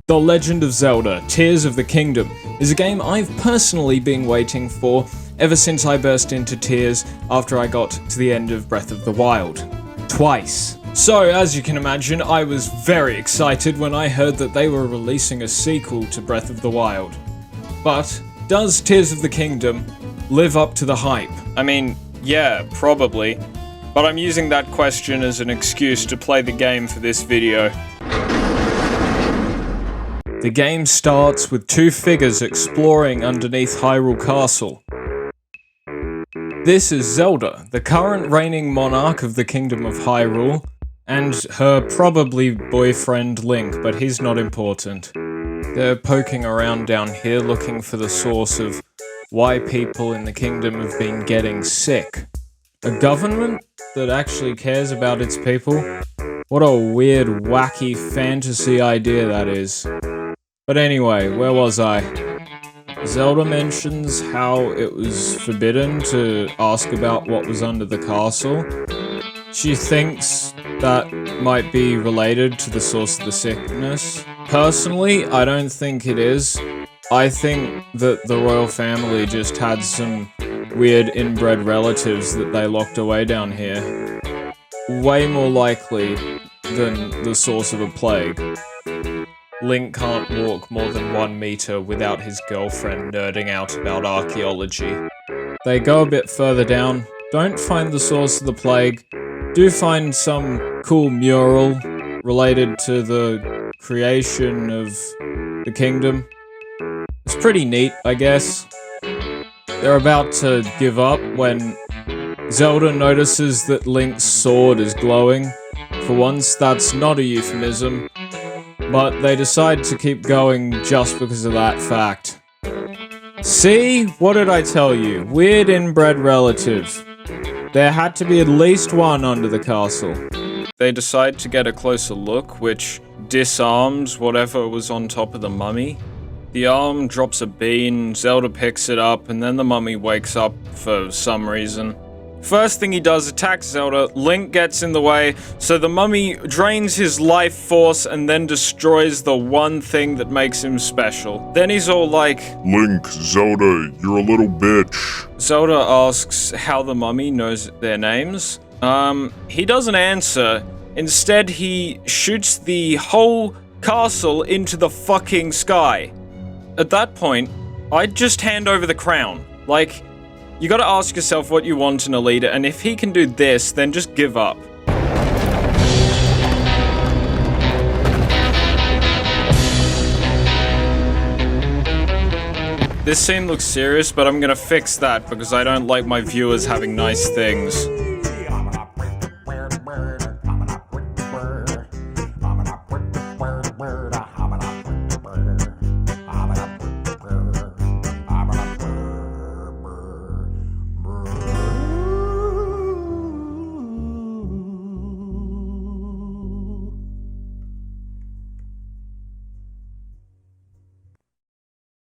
The Legend of Zelda: Tears of the Kingdom is a game I've personally been waiting for ever since I burst into tears after I got to the end of Breath of the Wild. Twice. So, as you can imagine, I was very excited when I heard that they were releasing a sequel to Breath of the Wild. But, does Tears of the Kingdom live up to the hype? I mean, yeah, probably. But I'm using that question as an excuse to play the game for this video. The game starts with two figures exploring underneath Hyrule Castle. This is Zelda, the current reigning monarch of the Kingdom of Hyrule, and her probably boyfriend Link, but he's not important. They're poking around down here looking for the source of why people in the kingdom have been getting sick. A government that actually cares about its people? What a weird, wacky fantasy idea that is. But anyway, where was I? Zelda mentions how it was forbidden to ask about what was under the castle. She thinks that might be related to the source of the sickness. Personally, I don't think it is. I think that the royal family just had some weird inbred relatives that they locked away down here. Way more likely than the source of a plague. Link can't walk more than 1 meter without his girlfriend nerding out about archaeology. They go a bit further down, don't find the source of the plague, do find some cool mural related to the creation of the kingdom. It's pretty neat, I guess. They're about to give up when Zelda notices that Link's sword is glowing. For once, that's not a euphemism. But they decide to keep going just because of that fact. See? What did I tell you? Weird inbred relatives. There had to be at least one under the castle. They decide to get a closer look, which disarms whatever was on top of the mummy. The arm drops a bean, Zelda picks it up, and then the mummy wakes up for some reason. First thing he does, attacks Zelda, Link gets in the way, so the mummy drains his life force and then destroys the one thing that makes him special. Then he's all like, Link, Zelda, you're a little bitch. Zelda asks how the mummy knows their names. He doesn't answer. Instead, he shoots the whole castle into the fucking sky. At that point, I'd just hand over the crown. Like, you gotta ask yourself what you want in a leader, and if he can do this, then just give up. This scene looks serious, but I'm gonna fix that because I don't like my viewers having nice things.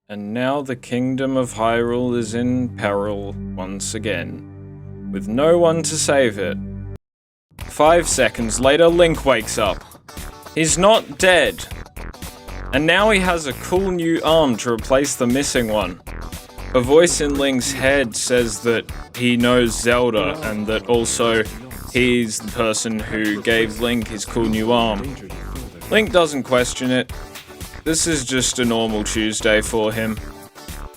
And now the Kingdom of Hyrule is in peril once again, with no one to save it. 5 seconds later, Link wakes up. He's not dead. And now he has a cool new arm to replace the missing one. A voice in Link's head says that he knows Zelda, and that also he's the person who gave Link his cool new arm. Link doesn't question it. This is just a normal Tuesday for him.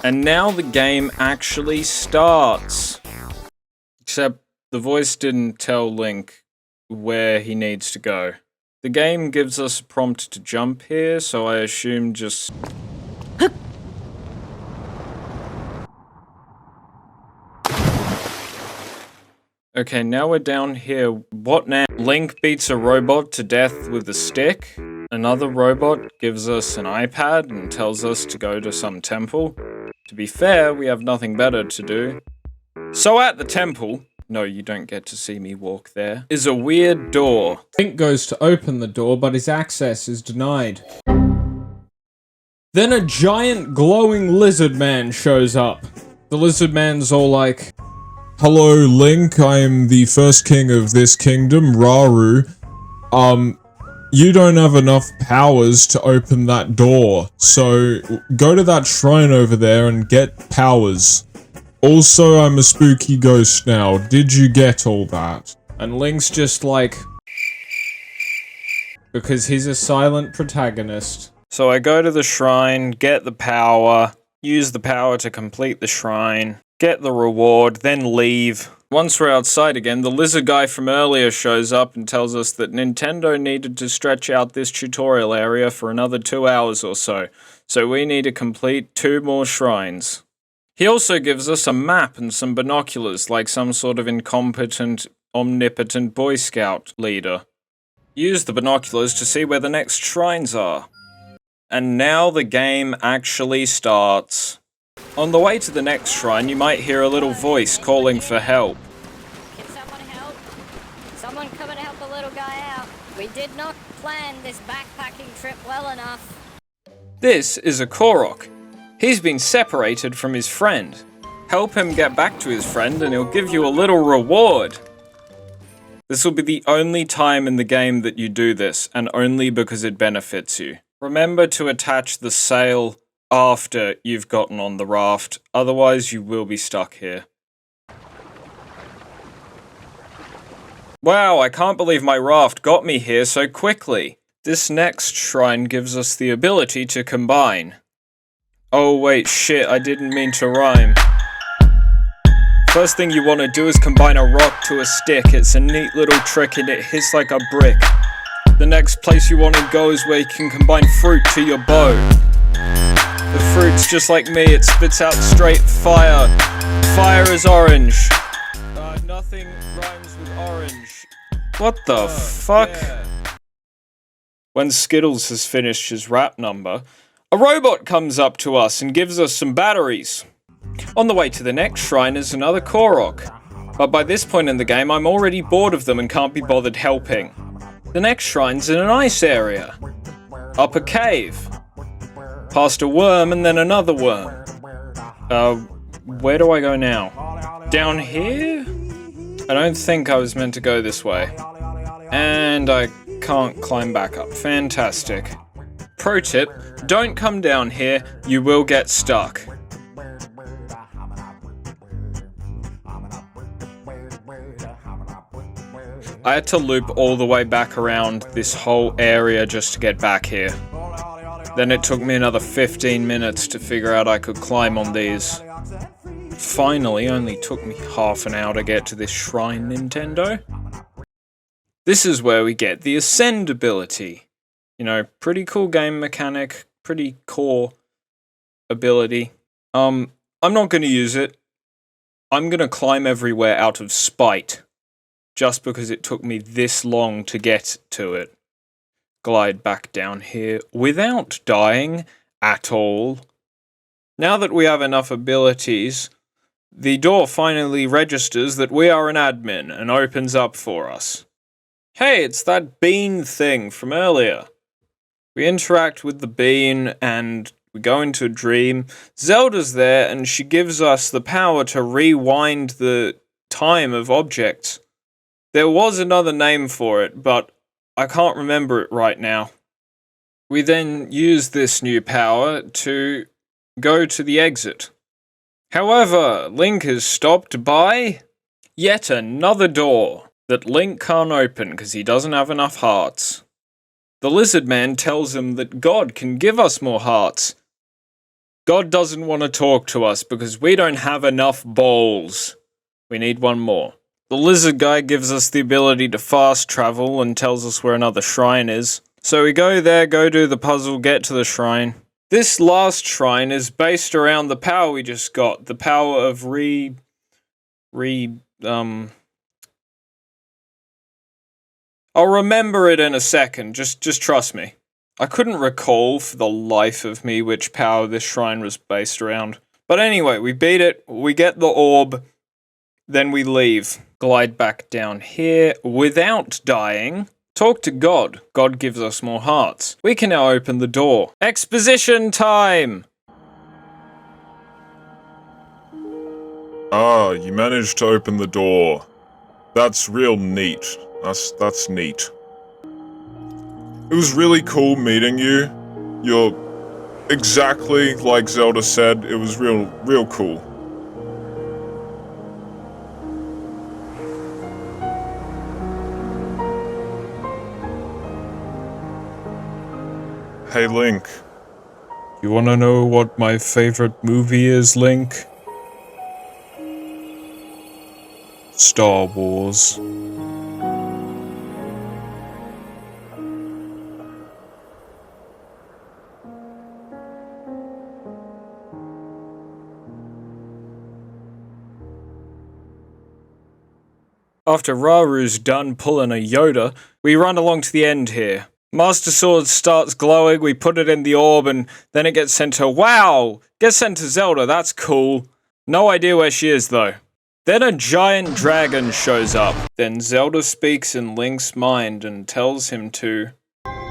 And now the game actually starts. Except the voice didn't tell Link where he needs to go. The game gives us a prompt to jump here, so I assume just... Okay, now we're down here. What now? Link beats a robot to death with a stick. Another robot gives us an iPad and tells us to go to some temple. To be fair, we have nothing better to do. So at the temple, no, you don't get to see me walk there, is a weird door. Link goes to open the door, but his access is denied. Then a giant glowing lizard man shows up. The lizard man's all like, Hello, Link, I'm the first king of this kingdom, Rauru. you don't have enough powers to open that door. So go to that shrine over there and get powers. Also, I'm a spooky ghost now. Did you get all that? And Link's just like... because he's a silent protagonist. So I go to the shrine, get the power, use the power to complete the shrine, get the reward, then leave. Once we're outside again, the lizard guy from earlier shows up and tells us that Nintendo needed to stretch out this tutorial area for another 2 hours or so. So we need to complete 2 more shrines. He also gives us a map and some binoculars, like some sort of incompetent, omnipotent Boy Scout leader. Use the binoculars to see where the next shrines are. And now the game actually starts. On the way to the next shrine, you might hear a little voice calling for help. Can someone help? Someone come and help the little guy out. We did not plan this backpacking trip well enough. This is a Korok. He's been separated from his friend. Help him get back to his friend and he'll give you a little reward. This will be the only time in the game that you do this, and only because it benefits you. Remember to attach the sail after you've gotten on the raft, otherwise you will be stuck here. Wow, I can't believe my raft got me here so quickly. This next shrine gives us the ability to combine. Oh wait, shit, I didn't mean to rhyme. First thing you want to do is combine a rock to a stick. It's a neat little trick and it hits like a brick. The next place you want to go is where you can combine fruit to your bow. The fruit's just like me, it spits out straight fire. Fire is orange. Nothing rhymes with orange. What the fuck? Yeah. When Skittles has finished his rap number, a robot comes up to us and gives us some batteries. On the way to the next shrine is another Korok. But by this point in the game, I'm already bored of them and can't be bothered helping. The next shrine's in an ice area. Up a cave. Past a worm and then another worm. Where do I go now? Down here? I don't think I was meant to go this way. And I can't climb back up. Fantastic. Pro tip, don't come down here, you will get stuck. I had to loop all the way back around this whole area just to get back here. Then it took me another 15 minutes to figure out I could climb on these. Finally, only took me half an hour to get to this shrine, Nintendo. This is where we get the Ascend ability. You know, pretty cool game mechanic, pretty core ability. I'm not gonna use it. I'm gonna climb everywhere out of spite. Just because it took me this long to get to it. Glide back down here without dying at all. Now that we have enough abilities, the door finally registers that we are an admin and opens up for us. Hey, it's that bean thing from earlier. We interact with the bean and we go into a dream. Zelda's there and she gives us the power to rewind the time of objects. There was another name for it, but I can't remember it right now. We then use this new power to go to the exit. However, Link is stopped by yet another door that Link can't open because he doesn't have enough hearts. The lizard man tells him that God can give us more hearts. God doesn't want to talk to us because we don't have enough balls. We need one more. The lizard guy gives us the ability to fast travel and tells us where another shrine is. So we go there, go do the puzzle, get to the shrine. This last shrine is based around the power we just got. The power of I'll remember it in a second, just trust me. I couldn't recall for the life of me which power this shrine was based around. But anyway, we beat it, we get the orb, then we leave. Glide back down here without dying. Talk to God. God gives us more hearts. We can now open the door. Exposition time! Ah, you managed to open the door. That's real neat. That's neat. It was really cool meeting you. You're exactly like Zelda said. It was real cool. Hey, Link. You wanna know what my favorite movie is, Link? Star Wars. After Raru's done pulling a Yoda, we run along to the end here. Master Sword starts glowing, we put it in the orb, and then it gets sent to— wow! Gets sent to Zelda, that's cool. No idea where she is, though. Then a giant dragon shows up. Then Zelda speaks in Link's mind and tells him to—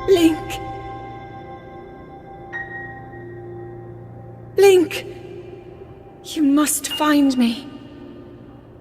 Link! Link! You must find me.